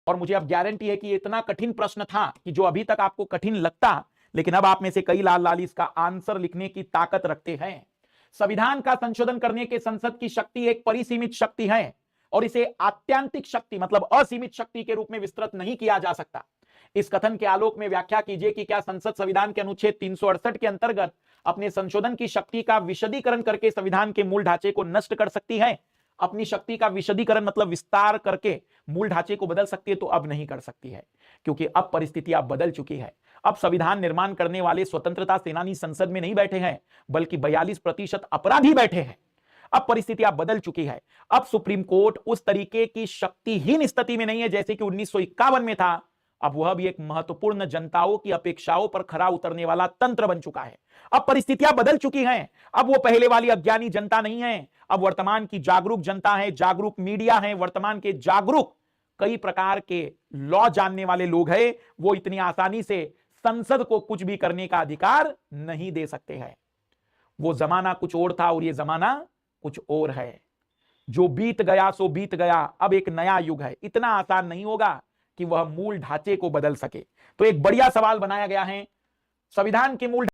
और मुझे अब गारंटी है कि ये इतना कठिन प्रश्न था कि जो अभी तक आपको कठिन लगता, लेकिन अब आप में से कई लाल लाली इसका आंसर लिखने की ताकत रखते हैं। संविधान का संशोधन करने के संसद की शक्ति एक परिसीमित शक्ति है और इसे आत्यांतिक शक्ति मतलब असीमित शक्ति के रूप में विस्तृत नहीं किया जा सकता। इस कथन के आलोक में व्याख्या कीजिए कि क्या संसद संविधान के अनुच्छेद 368 के अंतर्गत अपने संशोधन की शक्ति का विशदीकरण करके संविधान के मूल ढांचे को नष्ट कर सकती है? अपनी शक्ति का विशदीकरण मतलब विस्तार करके मूल ढांचे को बदल सकती है? तो अब नहीं कर सकती है, क्योंकि अब परिस्थितियां बदल चुकी है। अब संविधान निर्माण करने वाले स्वतंत्रता सेनानी संसद में नहीं बैठे हैं, बल्कि 42% अपराधी बैठे हैं। अब परिस्थितियां बदल चुकी है। अब सुप्रीम कोर्ट उस तरीके की शक्तिहीन स्थिति में नहीं है जैसे कि 1951 में था। अब वह भी एक महत्वपूर्ण जनताओं की अपेक्षाओं पर खरा उतरने वाला तंत्र बन चुका है। अब परिस्थितियां बदल चुकी हैं। अब वो पहले वाली अज्ञानी जनता नहीं है। अब वर्तमान की जागरूक जनता है, जागरूक मीडिया है, वर्तमान के जागरूक कई प्रकार के लॉ जानने वाले लोग हैं। वो इतनी आसानी से संसद को कुछ भी करने का अधिकार नहीं दे सकते हैं। वो जमाना कुछ और था और ये जमाना कुछ और है। जो बीत गया सो बीत गया, अब एक नया युग है। इतना आसान नहीं होगा कि वह मूल ढांचे को बदल सके। तो एक बढ़िया सवाल बनाया गया है, संविधान के मूल